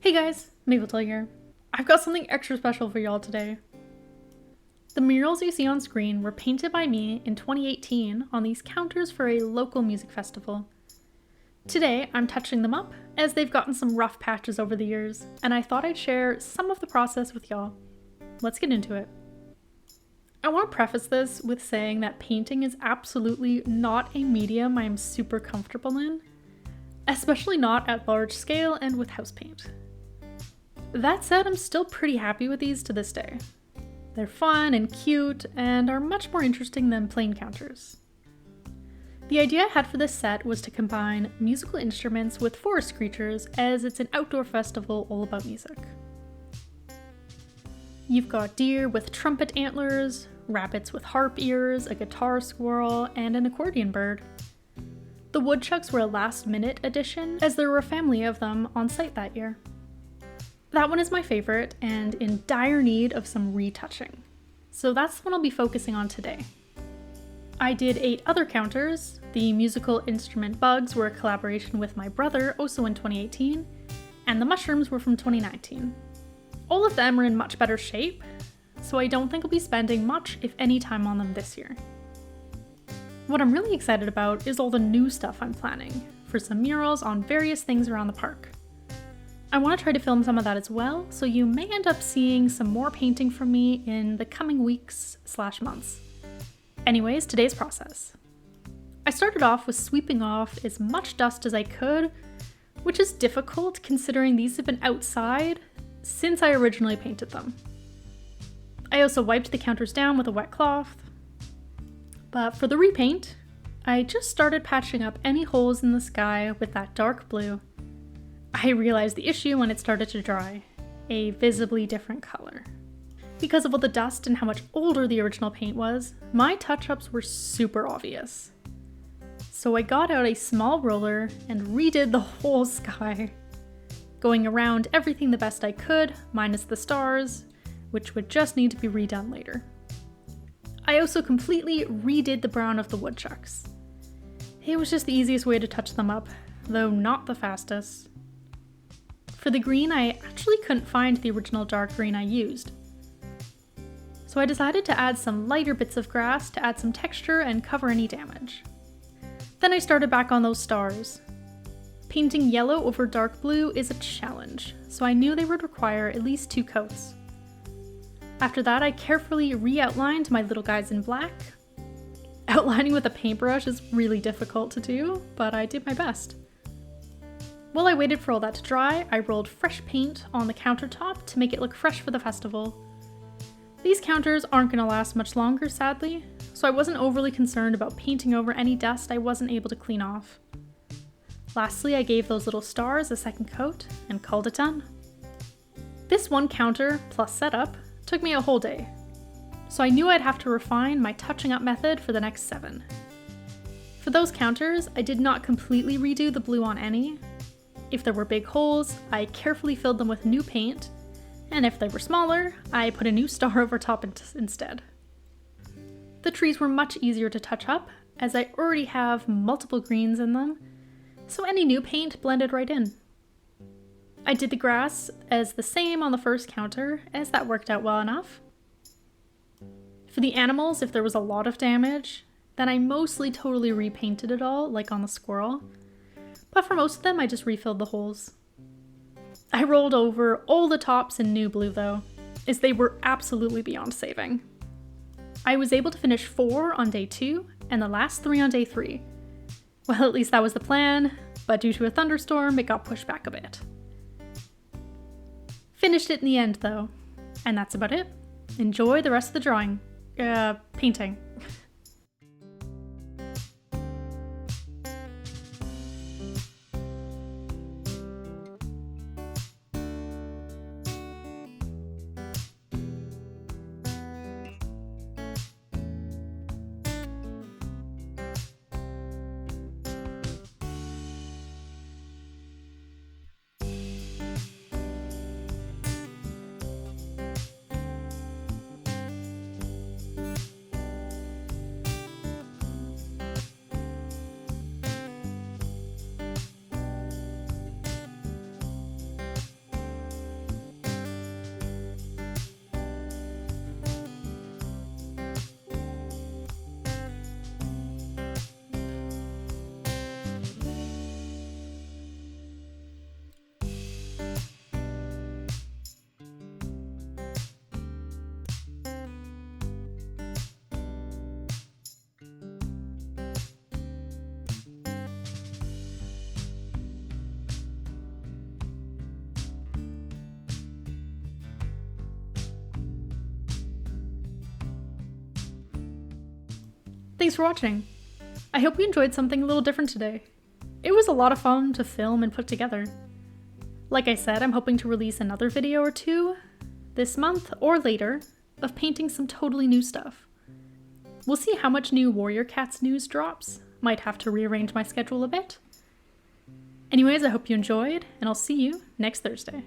Hey guys, Mapletail here. I've got something extra special for y'all today. The murals you see on screen were painted by me in 2018 on these counters for a local music festival. Today, I'm touching them up as they've gotten some rough patches over the years, and I thought I'd share some of the process with y'all. Let's get into it. I want to preface this with saying that painting is absolutely not a medium I'm super comfortable in, especially not at large scale and with house paint. That said, I'm still pretty happy with these to this day. They're fun and cute and are much more interesting than plain counters. The idea I had for this set was to combine musical instruments with forest creatures, as it's an outdoor festival all about music. You've got deer with trumpet antlers, rabbits with harp ears, a guitar squirrel, and an accordion bird. The woodchucks were a last-minute addition, as there were a family of them on site that year. That one is my favorite and in dire need of some retouching, so that's the one I'll be focusing on today. I did 8 other counters. The musical instrument bugs were a collaboration with my brother, also in 2018, and the mushrooms were from 2019. All of them are in much better shape, so I don't think I'll be spending much, if any, time on them this year. What I'm really excited about is all the new stuff I'm planning for some murals on various things around the park. I want to try to film some of that as well, so you may end up seeing some more painting from me in the coming weeks/months. Anyways, today's process. I started off with sweeping off as much dust as I could, which is difficult considering these have been outside since I originally painted them. I also wiped the counters down with a wet cloth. But for the repaint, I just started patching up any holes in the sky with that dark blue. I realized the issue when it started to dry, a visibly different color. Because of all the dust and how much older the original paint was, my touch-ups were super obvious. So I got out a small roller and redid the whole sky, going around everything the best I could, minus the stars, which would just need to be redone later. I also completely redid the brown of the woodchucks. It was just the easiest way to touch them up, though not the fastest. For the green, I actually couldn't find the original dark green I used. So I decided to add some lighter bits of grass to add some texture and cover any damage. Then I started back on those stars. Painting yellow over dark blue is a challenge, so I knew they would require at least 2 coats. After that, I carefully re-outlined my little guys in black. Outlining with a paintbrush is really difficult to do, but I did my best. While I waited for all that to dry, I rolled fresh paint on the countertop to make it look fresh for the festival. These counters aren't going to last much longer, sadly, so I wasn't overly concerned about painting over any dust I wasn't able to clean off. Lastly, I gave those little stars a second coat and called it done. This one counter plus setup took me a whole day, so I knew I'd have to refine my touching up method for the next 7. For those counters, I did not completely redo the blue on any. If there were big holes, I carefully filled them with new paint, and if they were smaller, I put a new star over top instead. The trees were much easier to touch up, as I already have multiple greens in them, so any new paint blended right in. I did the grass as the same on the first counter, as that worked out well enough. For the animals, if there was a lot of damage, then I mostly totally repainted it all, like on the squirrel. But for most of them, I just refilled the holes. I rolled over all the tops in new blue though, as they were absolutely beyond saving. I was able to finish 4 on day 2, and the last 3 on day 3. Well, at least that was the plan, but due to a thunderstorm, it got pushed back a bit. Finished it in the end though, and that's about it. Enjoy the rest of the painting. Thanks for watching. I hope you enjoyed something a little different today. It was a lot of fun to film and put together. Like I said, I'm hoping to release another video or two this month or later of painting some totally new stuff. We'll see how much new Warrior Cats news drops. Might have to rearrange my schedule a bit. Anyways, I hope you enjoyed, and I'll see you next Thursday.